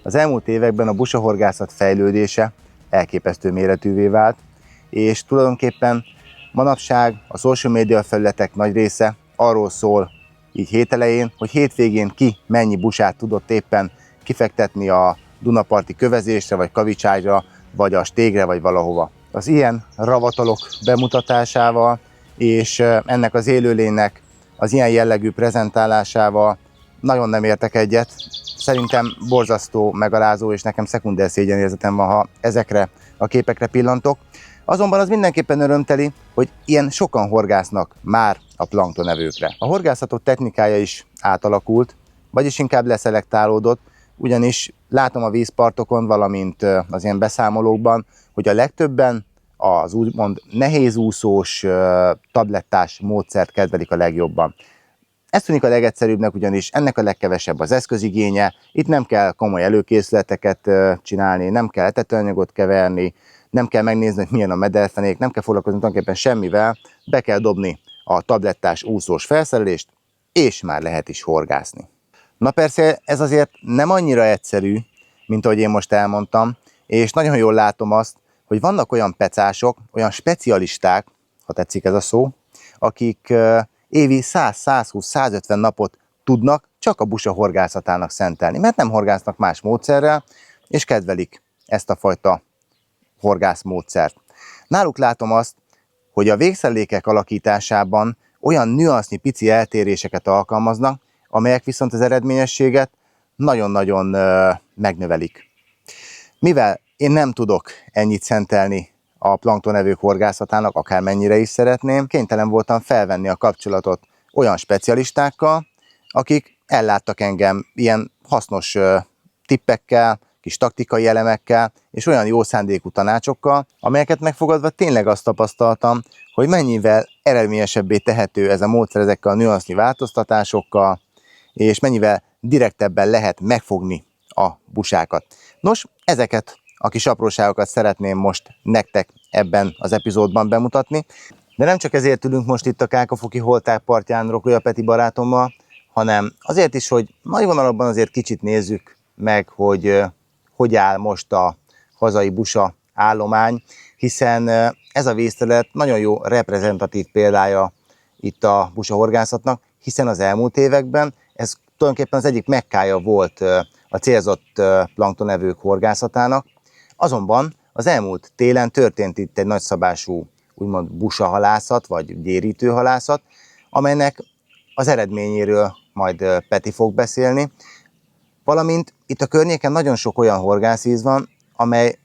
Az elmúlt években a busahorgászat fejlődése elképesztő méretűvé vált, és tulajdonképpen manapság a social media felületek nagy része arról szól, így hételején, hogy hétvégén ki mennyi busát tudott éppen kifektetni a Dunaparti kövezésre, vagy kavicságyra, vagy a stégre, vagy valahova. Az ilyen ravatalok bemutatásával és ennek az élőlénynek az ilyen jellegű prezentálásával nagyon nem értek egyet. Szerintem borzasztó, megalázó, és nekem szekunder szégyenérzetem van, ha ezekre a képekre pillantok. Azonban az mindenképpen örömteli, hogy ilyen sokan horgásznak már a planktonevőkre. A horgászatok technikája is átalakult, vagyis inkább leszelektálódott, ugyanis látom a vízpartokon, valamint az ilyen beszámolókban, hogy a legtöbben az úgymond nehézúszós, tablettás módszert kedvelik a legjobban. Ez tűnik a legegyszerűbbnek, ugyanis ennek a legkevesebb az eszközigénye, itt nem kell komoly előkészületeket csinálni, nem kell etetőanyagot keverni, nem kell megnézni, hogy milyen a mederfenék, nem kell foglalkozni tulajdonképpen semmivel, be kell dobni a tablettás úszós felszerelést, és már lehet is horgászni. Na persze ez azért nem annyira egyszerű, mint ahogy én most elmondtam, és nagyon jól látom azt, hogy vannak olyan pecások, olyan specialisták, ha tetszik ez a szó, akik évi 100-120-150 napot tudnak csak a busa horgászatának szentelni, mert nem horgásznak más módszerrel, és kedvelik ezt a fajta horgászmódszert. Náluk látom azt, hogy a végszerelékek alakításában olyan nüansznyi pici eltéréseket alkalmaznak, amelyek viszont az eredményességet nagyon-nagyon megnövelik. Mivel én nem tudok ennyit szentelni a planktonevők horgászatának, akármennyire is szeretném, kénytelen voltam felvenni a kapcsolatot olyan specialistákkal, akik elláttak engem ilyen hasznos tippekkel, kis taktikai elemekkel, és olyan jó szándékú tanácsokkal, amelyeket megfogadva tényleg azt tapasztaltam, hogy mennyivel eredményesebbé tehető ez a módszer ezekkel a nüansznyi változtatásokkal, és mennyivel direktebben lehet megfogni a busákat. Nos, ezeket a kis apróságokat szeretném most nektek ebben az epizódban bemutatni, de nem csak ezért ülünk most itt a Kákafoki Holták partján Rokolya Peti barátommal, hanem azért is, hogy nagy vonalakban azért kicsit nézzük meg, hogy hogy áll most a hazai busa állomány, hiszen ez a vízterület nagyon jó reprezentatív példája itt a busa horgászatnak, hiszen az elmúlt években ez tulajdonképpen az egyik mekkája volt a célzott planktonevők horgászatának. Azonban az elmúlt télen történt itt egy nagyszabású úgymond busahalászat, vagy gyérítőhalászat, amelynek az eredményéről majd Peti fog beszélni, valamint itt a környéken nagyon sok olyan horgászíz van, amely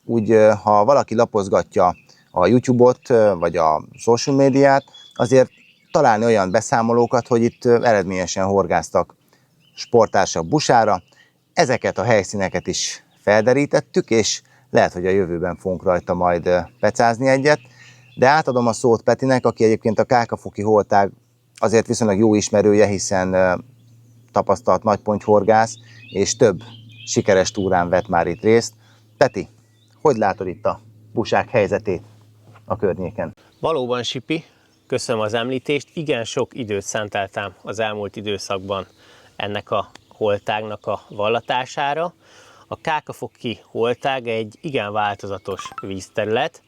úgy, ha valaki lapozgatja a YouTube-ot, vagy a social médiát, azért találni olyan beszámolókat, hogy itt eredményesen horgáztak sportársak busára. Ezeket a helyszíneket is felderítettük, és lehet, hogy a jövőben fogunk rajta majd pecázni egyet. De átadom a szót Petinek, aki egyébként a Kákafoki Holtág azért viszonylag jó ismerője, hiszen tapasztalt nagypontyhorgász, és több sikeres túrán vett már itt részt. Peti, hogy látod itt a busák helyzetét a környéken? Valóban, Sipi, köszönöm az említést. Igen sok időt szenteltem az elmúlt időszakban ennek a holtágnak a vallatására. A Kákafoki Holtág egy igen változatos vízterület,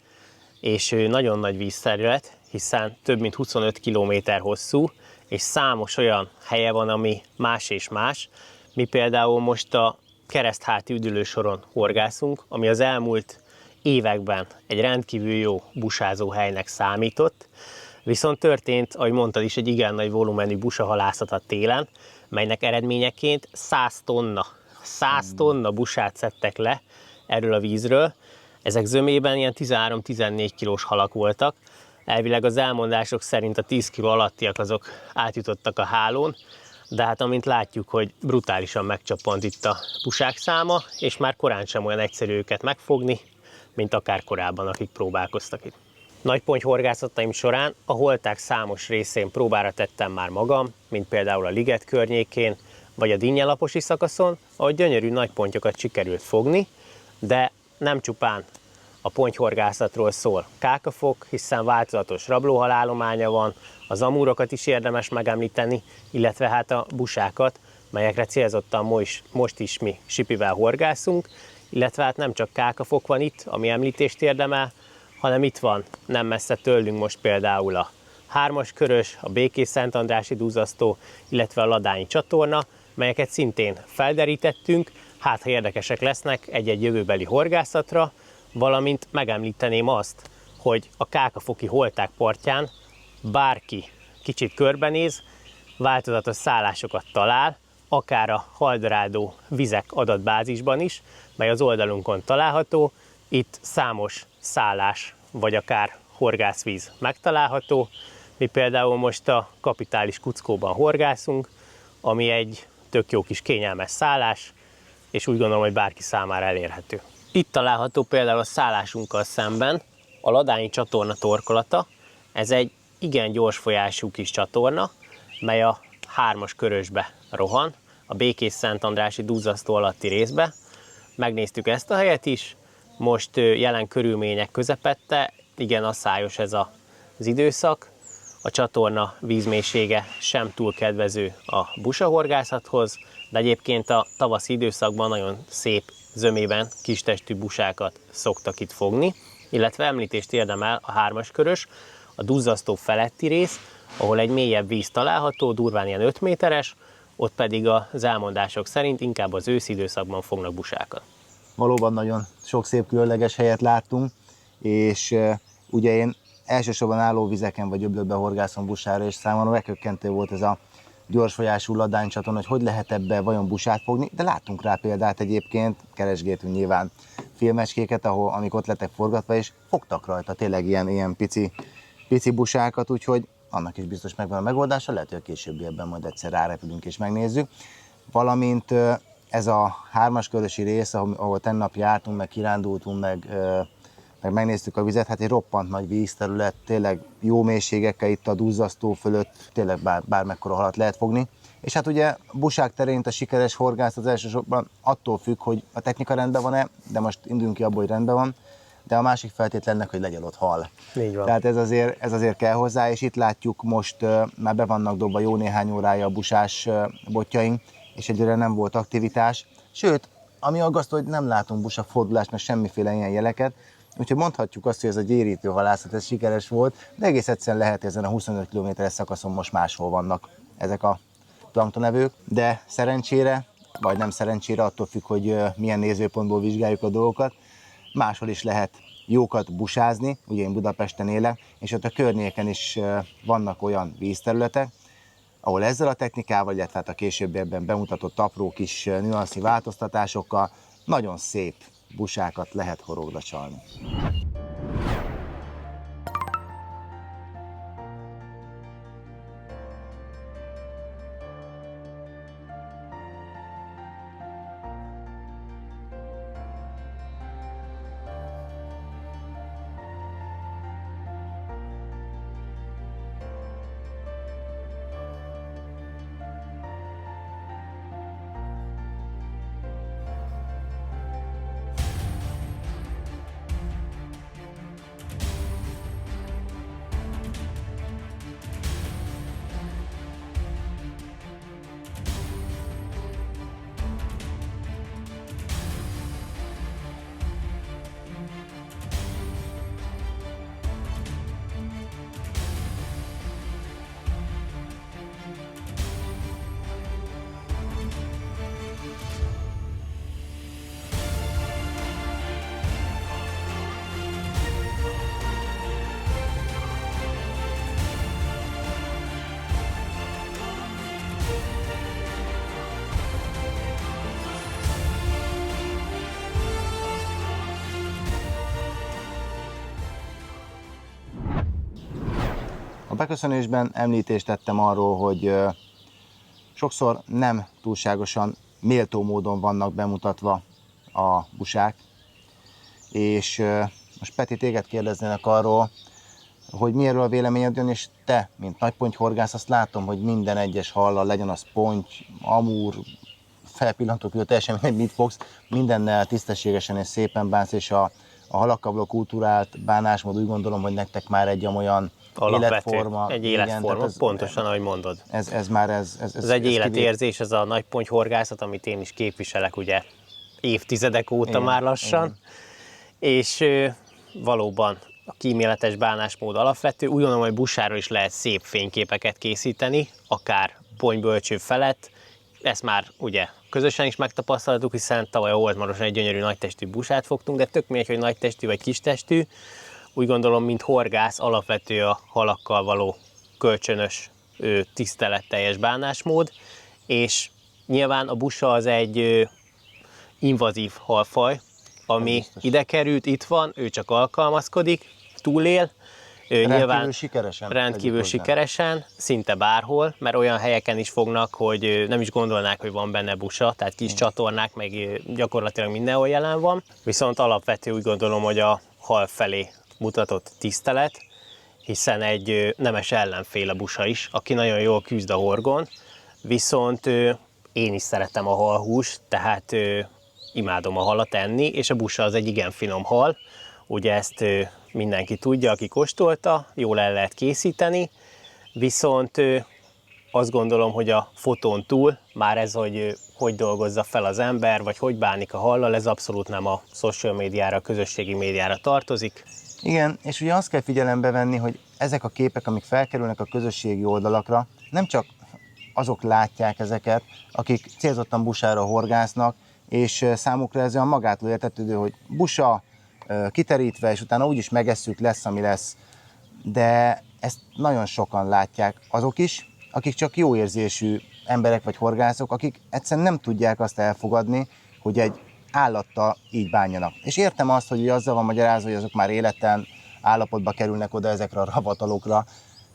és nagyon nagy vízterület, hiszen több mint 25 km hosszú, és számos olyan helye van, ami más és más. Mi például most a Keresztháti üdülősoron horgászunk, ami az elmúlt években egy rendkívül jó busázó helynek számított, viszont történt, ahogy mondtad is, egy igen nagy volumenű busahalászat a télen, melynek eredményeként 100 tonna busát szedtek le erről a vízről. Ezek zömében ilyen 13-14 kilós halak voltak. Elvileg az elmondások szerint a 10 kg alattiak azok átjutottak a hálón, de hát amint látjuk, hogy brutálisan megcsappant itt a busák száma, és már korán sem olyan egyszerű őket megfogni, mint akár korábban, akik próbálkoztak itt. Nagypontyhorgászataim során a holtág számos részén próbára tettem már magam, mint például a liget környékén, vagy a Dinnyelaposi szakaszon, ahol gyönyörű nagypontyokat sikerült fogni, de nem csupán a pontyhorgászatról szól Kákafok, hiszen változatos rablóhalállománya van, az amúrokat is érdemes megemlíteni, illetve hát a busákat, melyekre célzottan most is mi sipivel horgászunk, illetve hát nem csak kákafok van itt, ami említést érdemel, hanem itt van nem messze tőlünk most például a Hármas Körös, a Békés-Szentandrási duzzasztó, illetve a Ladányi csatorna, melyeket szintén felderítettünk, hát ha érdekesek lesznek egy-egy jövőbeli horgászatra, valamint megemlíteném azt, hogy a Kákafoki holták partján bárki kicsit körbenéz, változatos szállásokat talál, akár a Haldorádó vizek adatbázisban is, mely az oldalunkon található. Itt számos szállás, vagy akár horgászvíz megtalálható. Mi például most a Kapitális Kuckóban horgászunk, ami egy tök jó kis kényelmes szállás, és úgy gondolom, hogy bárki számára elérhető. Itt található például a szállásunkkal szemben a Ladányi csatorna torkolata. Ez egy igen gyors folyású kis csatorna, mely a Hármas Körösbe rohan, a Békés-Szentandrási duzzasztó alatti részbe. Megnéztük ezt a helyet is, most jelen körülmények közepette, igen asszályos ez az időszak, a csatorna vízmélysége sem túl kedvező a busahorgászathoz, de egyébként a tavaszi időszakban nagyon szép zömében kistestű busákat szoktak itt fogni, illetve említést érdemel a Hármas Körös, a duzzasztó feletti rész, ahol egy mélyebb víz található, durván ilyen 5 méteres, ott pedig az elmondások szerint inkább az őszi időszakban fognak busákat. Valóban nagyon sok szép különleges helyet láttunk, és ugye én elsősorban állóvizeken vagy öblökben horgászom busára, és számomra megkökkentő volt ez a gyorsfolyású Ladányi csatorna, hogy lehet ebbe vajon busát fogni, de láttunk rá példát egyébként, keresgéltünk nyilván filmecskéket, amikor ott lettek forgatva, és fogtak rajta tényleg ilyen pici busákat, úgyhogy annak is biztos megvan a megoldása, lehet, hogy a későbbiekben majd egyszer rárepülünk és megnézzük. Valamint ez a Hármaskörösi rész, ahol tennap jártunk, meg kirándultunk, meg megnéztük a vizet, hát egy roppant nagy vízterület, tényleg jó mélységekkel itt a duzzasztó fölött, tényleg bármekkora halat lehet fogni. És hát ugye busák terén a sikeres horgász az elsősorban attól függ, hogy a technika rendben van-e, de most induljunk ki abból, hogy rendben van, de a másik feltétlennek, hogy legyen ott hal. Így van. Tehát ez azért kell hozzá, és itt látjuk most már be vannak dobva jó néhány órája a busás botjaink, és egyre nem volt aktivitás. Sőt, ami aggasztó, hogy nem látunk busafordulást, meg semmiféle ilyen jeleket, úgyhogy mondhatjuk azt, hogy ez a gyérítő halászat, ez sikeres volt, de egész egyszerűen lehet, ezen a 25 km-es szakaszon most máshol vannak ezek a planktonevők, de szerencsére, vagy nem szerencsére, attól függ, hogy milyen nézőpontból vizsgáljuk a dolgokat, máshol is lehet jókat busázni, ugye én Budapesten élek, és ott a környéken is vannak olyan vízterületek, ahol ezzel a technikával, illetve a későbbiekben bemutatott apró kis nüanszi változtatásokkal nagyon szép busákat lehet horogra csalni. A beköszönésben említést tettem arról, hogy sokszor nem túlságosan méltó módon vannak bemutatva a busák, és most Peti, téged kérdeznének arról, hogy mi erről a véleményed jön, és te, mint nagypontyhorgász, azt látom, hogy minden egyes hallal, legyen az ponty, amúr, felpillantók, teljesen mindegy, mit fogsz, mindennel tisztességesen és szépen bánsz, és a halakkal való kultúrált bánásmód, úgy gondolom, hogy nektek már egy olyan életforma. Egy életforma, igen, pontosan ahogy mondod. Ez már Ez egy életérzés, ez a nagyponyhorgászat, amit én is képviselek ugye évtizedek óta igen, már lassan. igen. És valóban a kíméletes bánásmód alapvető. Úgy gondolom, hogy busáról is lehet szép fényképeket készíteni, akár ponybölcső felett. Ezt már ugye közösen is megtapasztaltuk, hiszen tavaly a Holdmaroson egy gyönyörű nagytestű busát fogtunk, de tök mindegy, hogy nagytestű vagy kistestű. Úgy gondolom, mint horgász alapvető a halakkal való kölcsönös, tiszteletteljes bánásmód, és nyilván a busa az egy invazív halfaj, ami ide került, itt van, ő csak alkalmazkodik, túlél. Rendkívül sikeresen. Rendkívül sikeresen, szinte bárhol, mert olyan helyeken is fognak, hogy nem is gondolnák, hogy van benne busa, tehát kis csatornák, meg gyakorlatilag mindenhol jelen van. Viszont alapvető úgy gondolom, hogy a hal felé mutatott tisztelet, hiszen egy nemes ellenfél a busa is, aki nagyon jól küzd a horgon, viszont én is szeretem a halhúst, tehát imádom a halat enni, és a busa az egy igen finom hal, ugye ezt mindenki tudja, aki kóstolta, jól el lehet készíteni, viszont azt gondolom, hogy a fotón túl már ez, hogy dolgozza fel az ember, vagy hogy bánik a hallal, ez abszolút nem a social médiára, a közösségi médiára tartozik. Igen, és ugye azt kell figyelembe venni, hogy ezek a képek, amik felkerülnek a közösségi oldalakra, nem csak azok látják ezeket, akik célzottan busára horgásznak, és számukra ez olyan magától értetődő, hogy busa, kiterítve, és utána úgyis megesszük, lesz, ami lesz. De ezt nagyon sokan látják azok is, akik csak jó érzésű emberek vagy horgászok, akik egyszerűen nem tudják azt elfogadni, hogy egy állattal így bánjanak. És értem azt, hogy azzal van magyarázva, hogy azok már életen állapotba kerülnek oda ezekre a ravatalokra,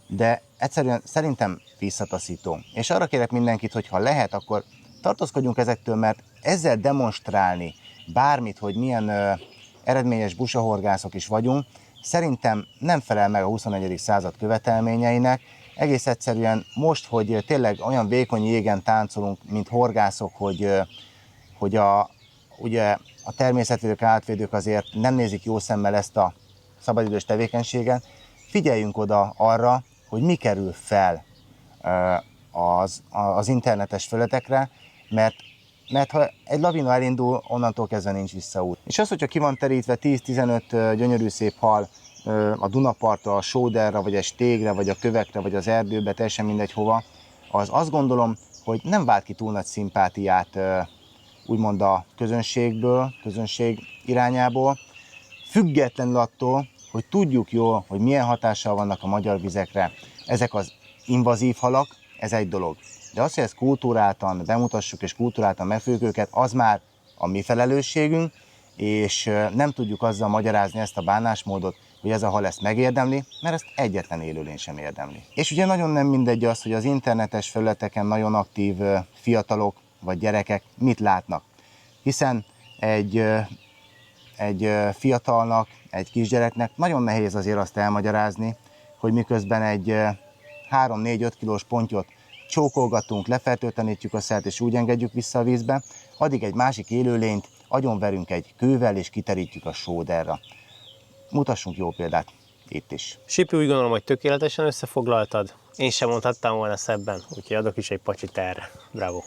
de egyszerűen szerintem visszataszító. És arra kérek mindenkit, hogy ha lehet, akkor tartózkodjunk ezektől, mert ezzel demonstrálni bármit, hogy milyen eredményes busahorgászok is vagyunk, szerintem nem felel meg a 21. század követelményeinek. Egész egyszerűen most, hogy tényleg olyan vékony jégen táncolunk, mint horgászok, hogy ugye a természetvédők, állatvédők azért nem nézik jó szemmel ezt a szabadidős tevékenységet, figyeljünk oda arra, hogy mi kerül fel az internetes felületekre, mert ha egy lavina elindul, onnantól kezdve nincs visszaút. És az, hogyha ki van terítve 10-15 gyönyörű szép hal a Dunapartra, a sóderra, vagy egy stégre, vagy a kövekre, vagy az erdőbe, teljesen mindegy hova, az azt gondolom, hogy nem vált ki túl nagy szimpátiát úgymond a közönség irányából, függetlenül attól, hogy tudjuk jól, hogy milyen hatással vannak a magyar vizekre ezek az invazív halak, ez egy dolog. De az, hogy ezt kultúráltan bemutassuk és kultúráltan megfogjuk őket, az már a mi felelősségünk, és nem tudjuk azzal magyarázni ezt a bánásmódot, hogy ez a hal ezt megérdemli, mert ezt egyetlen élőlény sem érdemli. És ugye nagyon nem mindegy az, hogy az internetes felületeken nagyon aktív fiatalok vagy gyerekek mit látnak. Hiszen egy fiatalnak, egy kisgyereknek nagyon nehéz azért azt elmagyarázni, hogy miközben egy 3-4-5 kilós pontyot csókolgatunk, lefertőtlenítjük a szert és úgy engedjük vissza a vízbe, addig egy másik élőlényt agyonverünk egy kővel és kiterítjük a sóderra. Mutassunk jó példát itt is. Sipi, úgy gondolom, hogy tökéletesen összefoglaltad. Én sem mondhattam volna szebben, úgyhogy adok is egy pacsit erre. Bravo!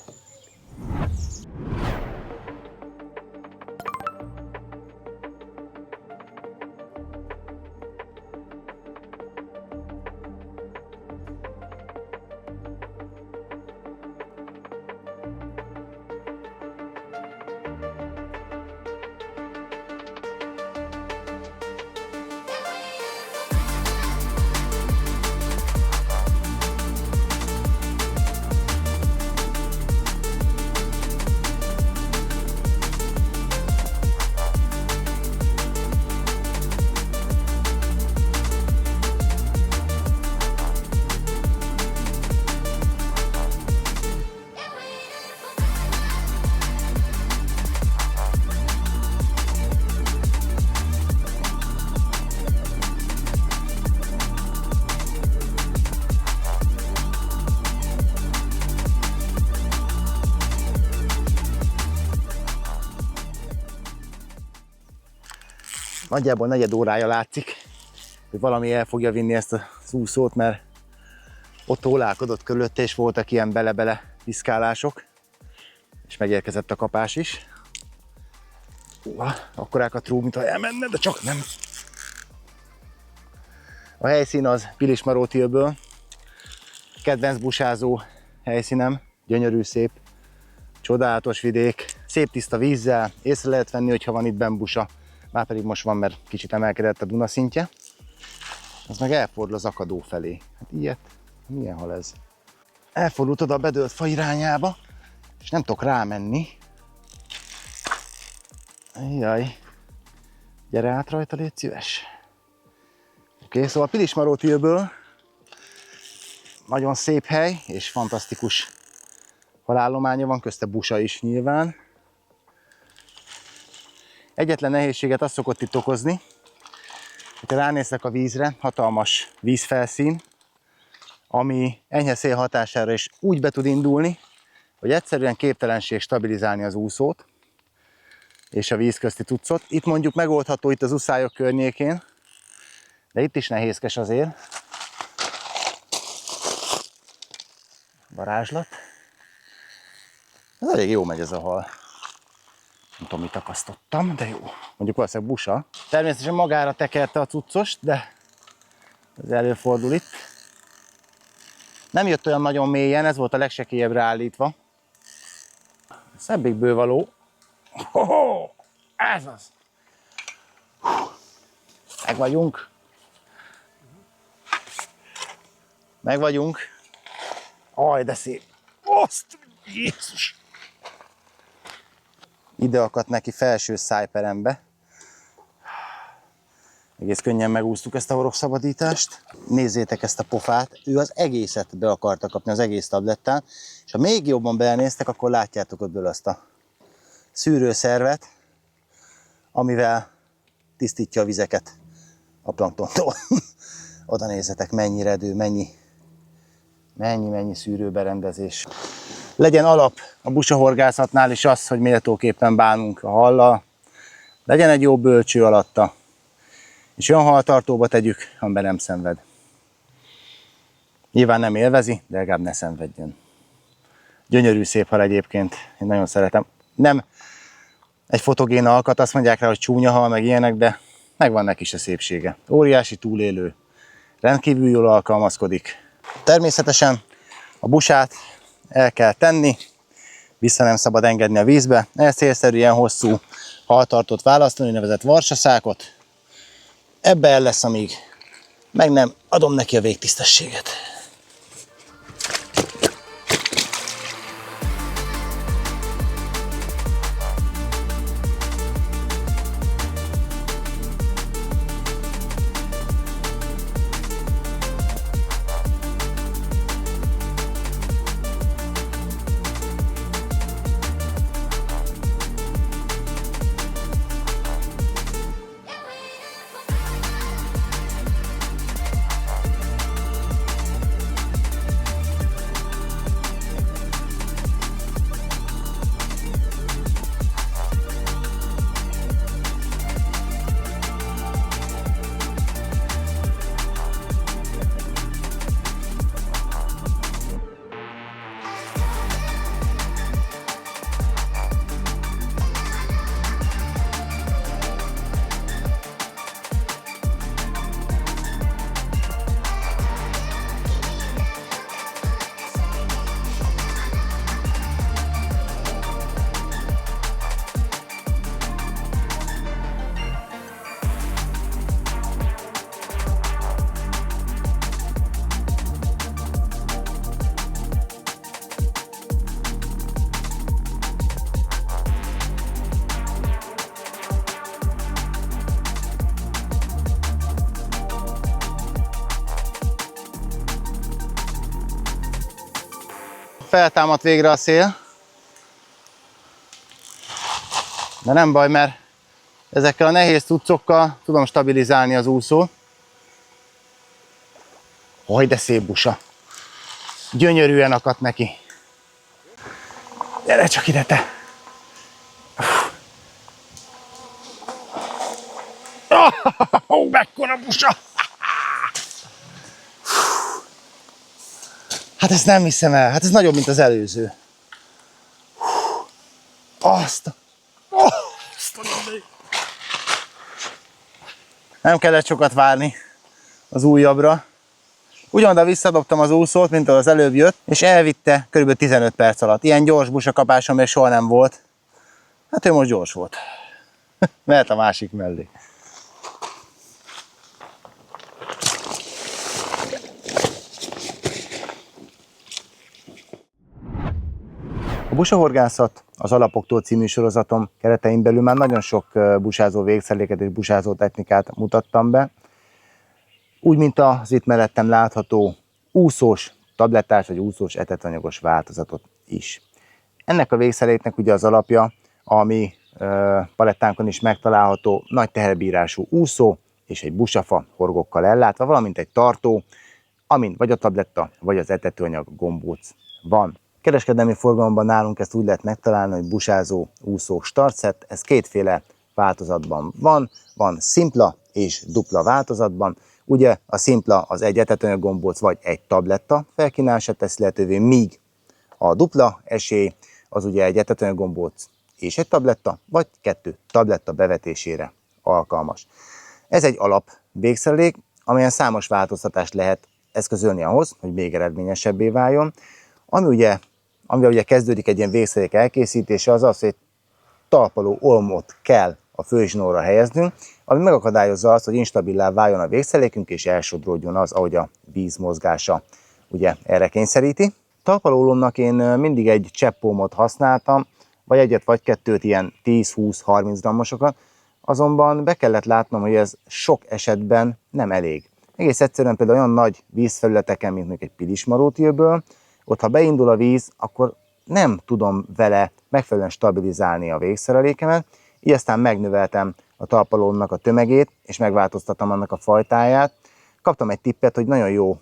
Nagyjából negyed órája látszik, hogy valami el fogja vinni ezt az úszót, mert ott tólálkodott körülötte, és voltak ilyen bele-bele piszkálások, és megérkezett a kapás is. Akkorákat rúg, mintha elmenne, de csak nem. A helyszín az Pilismaróti-öböl, kedvenc busázó helyszínem, gyönyörű, szép, csodálatos vidék, szép tiszta vízzel, észre lehet venni, hogyha van itt benn busa, már pedig most van, mert kicsit emelkedett a Duna szintje. Az meg elfordul az akadó felé. Hát ilyet, milyen hal ez? Elfordult oda a bedőlt fa irányába, és nem tudok rámenni. Jaj, gyere át rajta, légy szíves. Oké, szóval Pilismaróti-öböl nagyon szép hely, és fantasztikus halállománya van, közte busa is nyilván. Egyetlen nehézséget azt szokott itt okozni, hogyha ránéztek a vízre, hatalmas vízfelszín, ami enyhe szél hatására is úgy be tud indulni, hogy egyszerűen képtelenség stabilizálni az úszót és a víz közti cuccot. Itt mondjuk megoldható itt az uszályok környékén, de itt is nehézkes azért. Varázslat. Ez elég jó megy ez a hal. Nem tudom, mit akasztottam, de jó. Mondjuk valószínűleg busa. Természetesen magára tekerte a cuccost, de ez előfordul itt. Nem jött olyan nagyon mélyen, ez volt a legsekélyebbre állítva. Szebbik bővaló. Ez az! Meg vagyunk. Meg vagyunk. Aj, de szép. Azt! Jézus! Ide akadt neki felső szájperembe. Egész könnyen megúsztuk ezt a horogszabadítást. Nézzétek ezt a pofát, ő az egészet be akarta kapni, az egész tablettán, és ha még jobban belenéztek, akkor látjátok ott belőle azt a szűrőszervet, amivel tisztítja a vizeket a planktontól. Oda nézzetek, mennyi redő, mennyi szűrőberendezés. Legyen alap a busahorgászatnál is az, hogy méltóképpen bánunk a hallal, legyen egy jó bölcső alatta, és olyan haltartóba tegyük, amiben nem szenved. Nyilván nem élvezi, de legalább ne szenvedjön. Gyönyörű szép hal egyébként, én nagyon szeretem. Nem egy fotogén alkat, azt mondják rá, hogy csúnya hal, meg ilyenek, de megvan neki is a szépsége. Óriási túlélő, rendkívül jól alkalmazkodik. Természetesen a busát el kell tenni, vissza nem szabad engedni a vízbe. Ehhez célszerű ilyen hosszú haltartót választani, nevezett varsaszákot. Ebbe el lesz, amíg meg nem adom neki a végtisztességet. Feltámadt végre a szél, de nem baj, mert ezekkel a nehéz cuccokkal tudom stabilizálni az úszót. Haj, de szép busa! Gyönyörűen akadt neki. Gyere csak ide, te! Mekkora busa! Hát ezt nem hiszem el, hát ez nagyobb, mint az előző. Azt! Nem kellett sokat várni az újabbra. Ugyanoda visszadobtam az úszót, mint az előbb jött, és elvitte kb. 15 perc alatt. Ilyen gyors busakapásom még soha nem volt. Hát ő most gyors volt. Mehet a másik mellé. A busahorgászat az Alapoktól című sorozatom keretein belül már nagyon sok busázó végszerléket és busázó technikát mutattam be. Úgy, mint az itt mellettem látható úszós tablettás vagy úszós etetanyagos változatot is. Ennek a végszerléknek ugye az alapja, ami palettánkon is megtalálható, nagy teherbírású úszó és egy busafa horgokkal ellátva, valamint egy tartó, amin vagy a tabletta, vagy az etetőanyag gombóc van. Kereskedelmi forgalomban nálunk ezt úgy lehet megtalálni, hogy busázó, úszó startset. Ez kétféle változatban van szimpla és dupla változatban. Ugye a szimpla az egy etetőanyag gombóc vagy egy tabletta felkínálását teszi lehetővé, míg a dupla esély az ugye egy etetőanyag gombóc és egy tabletta, vagy 2 tabletta bevetésére alkalmas. Ez egy alap végszerelék, amelyen számos változtatást lehet eszközölni ahhoz, hogy még eredményesebbé váljon. Amivel ugye kezdődik egy ilyen végszerelék elkészítése, az az, hogy egy talpaló olmot kell a főzsinórra helyeznünk, ami megakadályozza azt, hogy instabilá váljon a végszerelékünk, és elsodródjon az, ahogy a víz mozgása ugye erre kényszeríti. Talpaló olomnak én mindig egy cseppómot használtam, vagy egyet, vagy kettőt, ilyen 10-20-30 grammosokat, azonban be kellett látnom, hogy ez sok esetben nem elég. Egész egyszerűen például olyan nagy vízfelületeken, mint mondjuk egy Pilismarótőből, ott ha beindul a víz, akkor nem tudom vele megfelelően stabilizálni a végszerelékemet, így aztán megnöveltem a talpalómnak a tömegét, és megváltoztattam annak a fajtáját. Kaptam egy tippet, hogy nagyon jó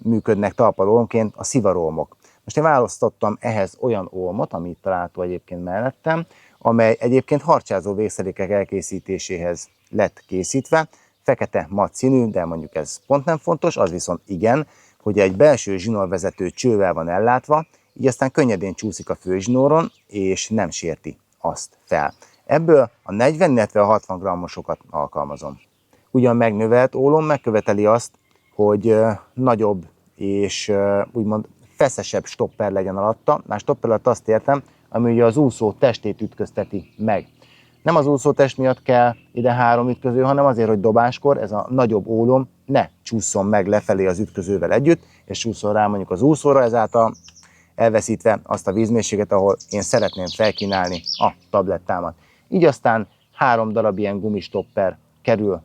működnek talpalómként a szivarolmok. Most én választottam ehhez olyan olmot, ami itt található egyébként mellettem, amely egyébként harcsázó végszerékek elkészítéséhez lett készítve. Fekete mat színű, de mondjuk ez pont nem fontos, az viszont igen, hogy egy belső zsinórvezető csővel van ellátva, így aztán könnyedén csúszik a főzsinóron, és nem sérti azt fel. Ebből a 40, illetve a 60 grammosokat alkalmazom. Ugyan megnövelt ólom megköveteli azt, hogy nagyobb és úgymond feszesebb stopper legyen alatta. Már stopper alatt azt értem, ami ugye az úszó testét ütközteti meg. Nem az úszótest miatt kell ide 3 ütköző, hanem azért, hogy dobáskor ez a nagyobb ólom ne csúszson meg lefelé az ütközővel együtt, és csúszson rá mondjuk az úszóra, ezáltal elveszítve azt a vízmélységet, ahol én szeretném felkínálni a tablettámat. Így aztán 3 darab ilyen gumistopper kerül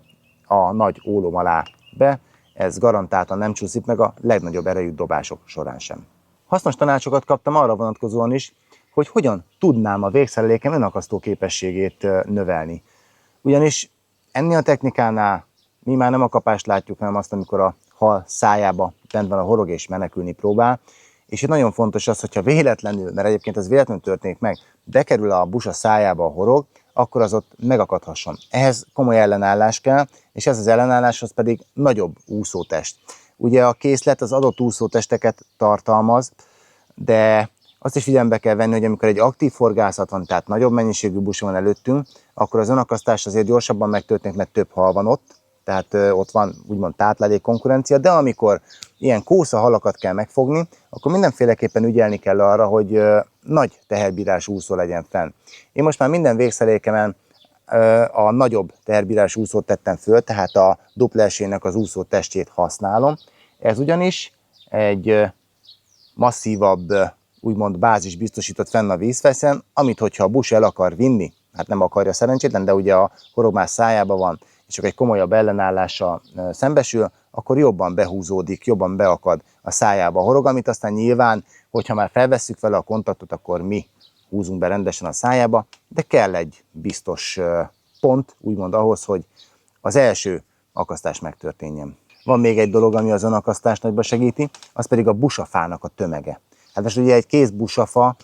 a nagy ólom alá be, ez garantáltan nem csúszik meg a legnagyobb erejű dobások során sem. Hasznos tanácsokat kaptam arra vonatkozóan is, hogy hogyan tudnám a végszerelékem önakasztó képességét növelni. Ugyanis ennél a technikánál mi már nem a kapást látjuk, hanem azt, amikor a hal szájába bent van a horog és menekülni próbál. És itt nagyon fontos az, hogyha véletlenül, mert egyébként ez véletlenül történik meg, bekerül a busa szájába a horog, akkor az ott megakadhasson. Ehhez komoly ellenállás kell, és ez az ellenálláshoz pedig nagyobb úszótest. Ugye a készlet az adott úszótesteket tartalmaz, de azt is figyelembe kell venni, hogy amikor egy aktív horgászat van, tehát nagyobb mennyiségű busa van előttünk, akkor az önakasztás azért gyorsabban megtörténik, mert több hal van ott, tehát ott van úgymond táplálék konkurencia, de amikor ilyen kósza halakat kell megfogni, akkor mindenféleképpen ügyelni kell arra, hogy nagy teherbírás úszó legyen fenn. Én most már minden végszerékemen a nagyobb teherbírás úszót tettem föl, tehát a dupla esélynek az úszó testjét használom. Ez ugyanis egy masszívabb, úgymond bázis biztosított fenn a vízfelszínen, amit hogyha a busa el akar vinni, hát nem akarja szerencsétlen, de ugye a horog már szájában van, és csak egy komolyabb ellenállással szembesül, akkor jobban behúzódik, jobban beakad a szájába a horog, amit aztán nyilván, hogyha már felvesszük vele a kontaktot, akkor mi húzunk be rendesen a szájába, de kell egy biztos pont, úgymond ahhoz, hogy az első akasztás megtörténjen. Van még egy dolog, ami az önakasztást nagyba segíti, az pedig a busafának a tömege. Hát most ugye egy kész busafa,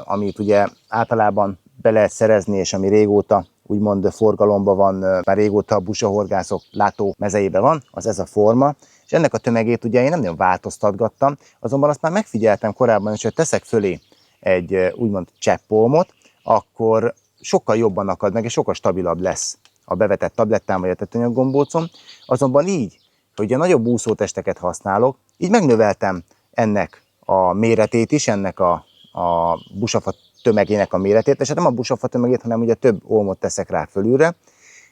amit ugye általában be lehet szerezni, és ami régóta úgymond forgalomban van, már régóta a busahorgászok látó mezeiben van, az ez a forma. és ennek a tömegét ugye én nem nagyon változtatgattam, azonban azt már megfigyeltem korábban is, hogy teszek fölé egy úgymond cseppolmot, akkor sokkal jobban akad meg, és sokkal stabilabb lesz a bevetett tablettám vagy a tetőanyaggombócom. Azonban így, hogy a nagyobb úszótesteket használok, így megnöveltem ennek a méretét is, ennek a busafa tömegének a méretét, és hát nem a busafa tömegét, hanem ugye több olmot teszek rá fölülre,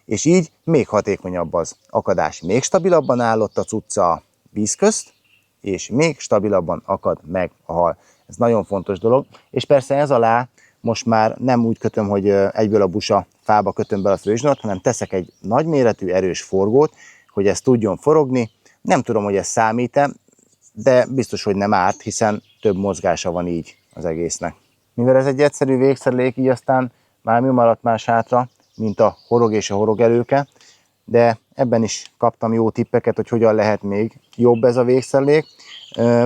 és így még hatékonyabb az akadás. Még stabilabban állott a cucca a víz közt, és még stabilabban akad meg a hal. Ez nagyon fontos dolog, és persze ez alá most már nem úgy kötöm, hogy egyből a busa fába kötöm be a főzsnort, hanem teszek egy nagyméretű, erős forgót, hogy ez tudjon forogni. Nem tudom, hogy ez számít-e, de biztos, hogy nem árt, hiszen több mozgása van így az egésznek. Mivel ez egy egyszerű végszerelék, így aztán már mi maradt más hátra, mint a horog és a horogelőke, de ebben is kaptam jó tippeket, hogy hogyan lehet még jobb ez a végszerelék.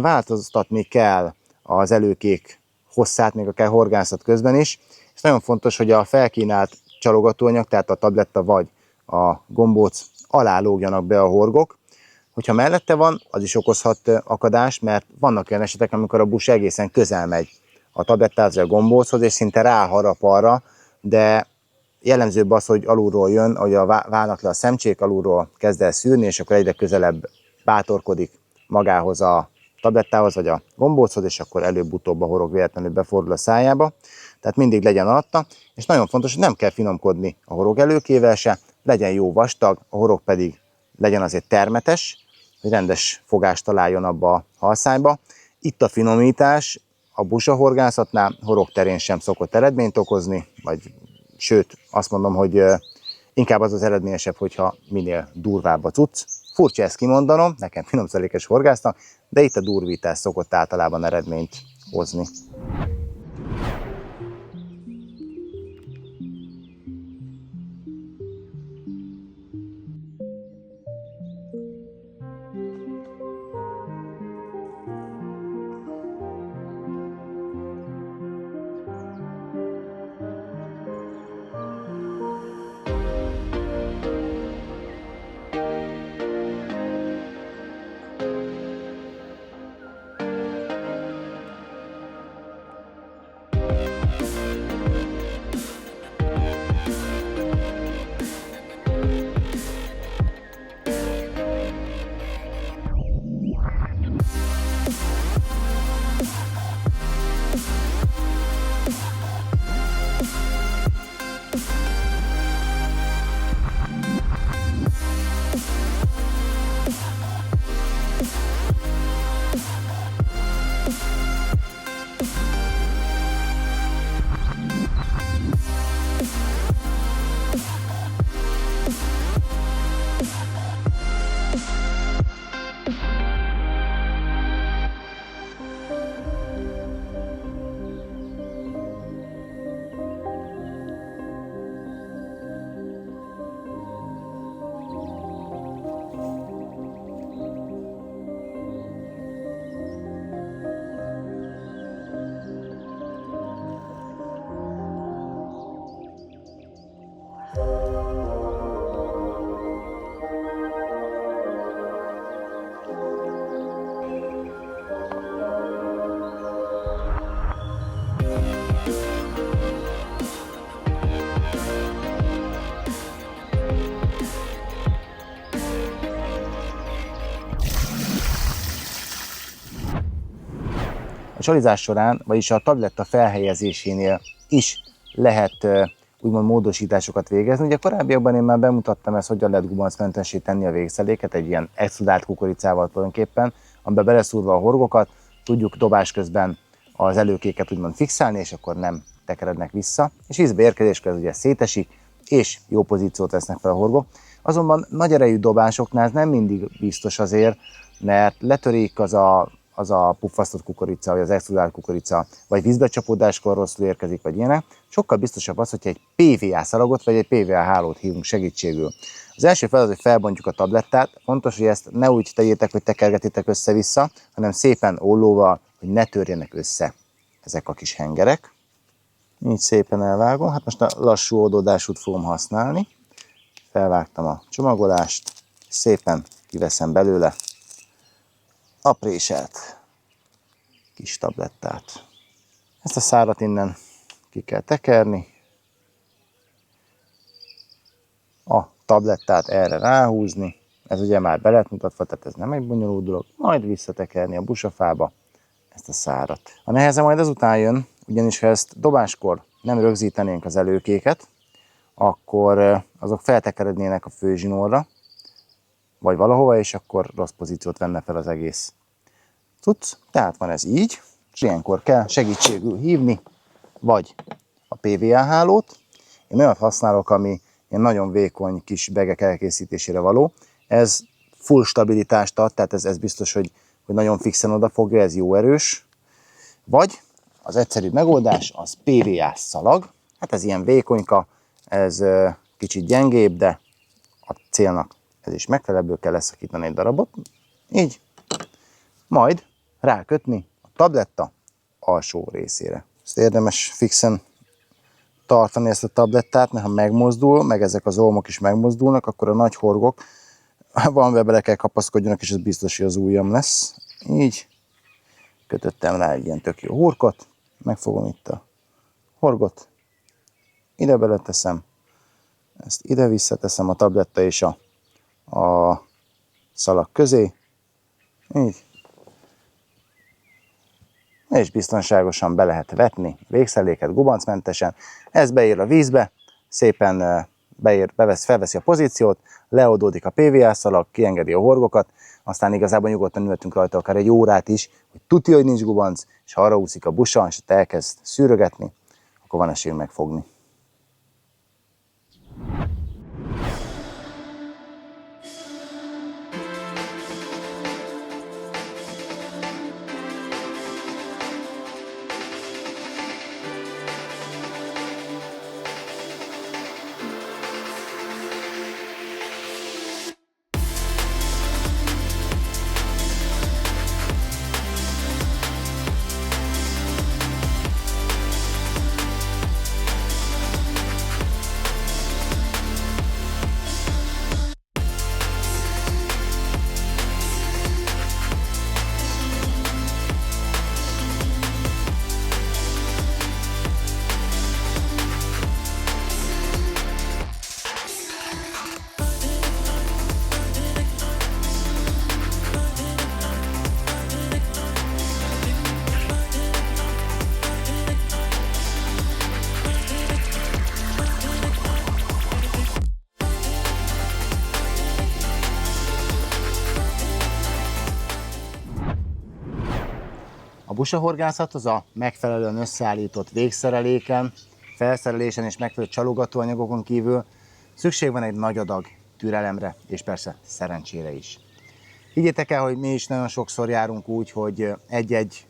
Változtatni kell az előkék hosszát, még akár horgászat közben is. Ez nagyon fontos, hogy a felkínált csalogatóanyag, tehát a tabletta vagy a gombóc alá lógjanak be a horgok. Hogyha mellette van, az is okozhat akadást, mert vannak olyan esetek, amikor a bus egészen közel megy a tablettához, vagy a gombóchoz, és szinte ráharap arra, de jellemzőbb az, hogy alulról jön, hogy válnak le a szemcsék, alulról kezd el szűrni, és akkor egyre közelebb bátorkodik magához a tablettához, vagy a gombóchoz, és akkor előbb-utóbb a horog véletlenül befordul a szájába. Tehát mindig legyen alatta, és nagyon fontos, hogy nem kell finomkodni a horog előkével se, legyen jó vastag, a horog pedig legyen azért termetes, hogy rendes fogást találjon abba a halszájba. Itt a finomítás a busahorgászatnál horog terén sem szokott eredményt okozni, vagy sőt, azt mondom, hogy inkább az eredményesebb, hogyha minél durvább a cucc. Furcsa ezt kimondanom, nekem finomszelékes horgásznak, de itt a durvítás szokott általában eredményt hozni. A csalizás során, vagyis a tabletta felhelyezésénél is lehet úgymond módosításokat végezni. Ugye korábbiakban én már bemutattam ezt, hogyan lehet gubancmentessé tenni a végszereléket, egy ilyen extrudált kukoricával tulajdonképpen, amiben beleszúrva a horgokat, tudjuk dobás közben az előkéket úgymond fixálni, és akkor nem tekerednek vissza. És vízbe érkezéskor ez ugye szétesik, és jó pozíciót vesznek fel a horgok. Azonban nagy erejű dobásoknál ez nem mindig biztos azért, mert letörik az a puffasztott kukorica, vagy az extrudált kukorica, vagy vízbecsapódáskor rosszul érkezik, vagy ilyenek. Sokkal biztosabb az, hogyha egy PVA szalagot, vagy egy PVA hálót hívunk segítségül. Az első feladat, hogy felbontjuk a tablettát. Fontos, hogy ezt ne úgy tegyétek, hogy tekergetitek össze-vissza, hanem szépen ollóval, hogy ne törjenek össze ezek a kis hengerek. Így szépen elvágom. Hát most a lassú oldódásút fogom használni. Felvágtam a csomagolást, szépen kiveszem belőle a préselt kis tablettát. Ezt a szálat innen ki kell tekerni. A tablettát erre ráhúzni. Ez ugye már be lett mutatva, tehát ez nem egy bonyolult dolog. Majd visszatekerni a busafába ezt a szárat. A neheze majd ezután jön, ugyanis ha ezt dobáskor nem rögzítenénk az előkéket, akkor azok feltekerednének a főzsinórra, vagy valahova, és akkor rossz pozíciót venne fel az egész cucc. Tehát van ez így, és ilyenkor kell segítségül hívni, vagy a PVA hálót. Én olyat használok, ami ilyen nagyon vékony kis begek elkészítésére való. Ez full stabilitást ad, tehát ez biztos, hogy nagyon fixen odafogja, ez jó erős. Vagy az egyszerűbb megoldás az PVA szalag. Hát ez ilyen vékonyka, ez kicsit gyengébb, de a célnak ez is megfelelő, kell leszakítani egy darabot. Így. Majd rákötni a tabletta alsó részére. Ezt érdemes fixen tartani ezt a tablettát, mert ha megmozdul, meg ezek az olmok is megmozdulnak, akkor a nagy horgok valamivel bele kell kapaszkodjanak, és ez biztos, hogy az ujjam lesz. Így. Kötöttem rá egy ilyen tök jó hurkot, megfogom itt a horgot, ide beleteszem, ezt ide visszateszem a tabletta és a szalag közé, így. És biztonságosan be lehet vetni végszeléket gubancmentesen. Ez beír a vízbe, szépen felveszi a pozíciót, leoldódik a PVA szalag, kiengedi a horgokat, aztán igazából nyugodtan ülhetünk rajta akár egy órát is, hogy tudja, hogy nincs gubanc, és ha arra úszik a busa, és elkezd szűrögetni, akkor van esély megfogni. A busahorgászat az a megfelelően összeállított végszereléken, felszerelésen és megfelelő csalogatóanyagokon kívül szükség van egy nagy adag türelemre, és persze szerencsére is. Higgyétek el, hogy mi is nagyon sokszor járunk úgy, hogy egy-egy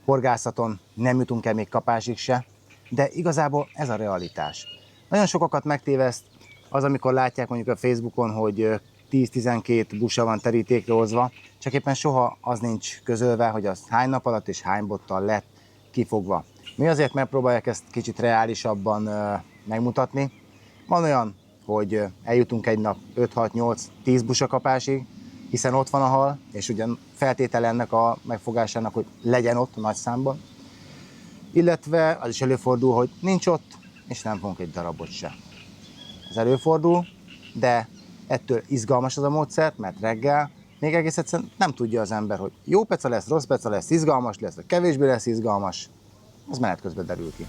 horgászaton nem jutunk el még kapásig se, de igazából ez a realitás. Nagyon sokakat megtéveszt az, amikor látják mondjuk a Facebookon, hogy 10-12 busa van terítékre hozva, csak éppen soha az nincs közölve, hogy az hány nap alatt és hány bottal lett kifogva. Mi azért megpróbáljuk ezt kicsit reálisabban megmutatni. Van olyan, hogy eljutunk egy nap 5-6-8-10 busa kapásig, hiszen ott van a hal, és ugyan feltétele ennek a megfogásának, hogy legyen ott nagy számban. Illetve az is előfordul, hogy nincs ott, és nem fogunk egy darabot se. Ez előfordul, de ettől izgalmas az a módszer, mert reggel még egész egyszerűen nem tudja az ember, hogy jó peca lesz, rossz peca lesz, izgalmas lesz, vagy kevésbé lesz izgalmas. Az menet közben derül ki.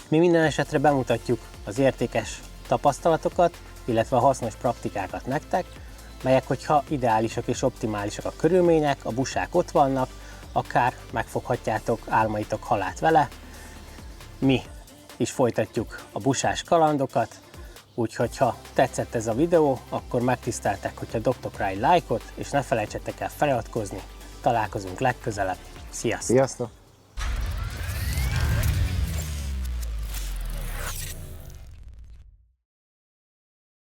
Mi minden esetre bemutatjuk az értékes tapasztalatokat, illetve a hasznos praktikákat nektek, melyek, hogyha ideálisak és optimálisak a körülmények, a busák ott vannak, akár megfoghatjátok álmaitok halát vele. Mi is folytatjuk a busás kalandokat, úgyhogy ha tetszett ez a videó, akkor megtiszteltek, hogyha dobtok rá egy lájkot, és ne felejtsetek el feliratkozni. Találkozunk legközelebb. Sziasztok! Sziasztok!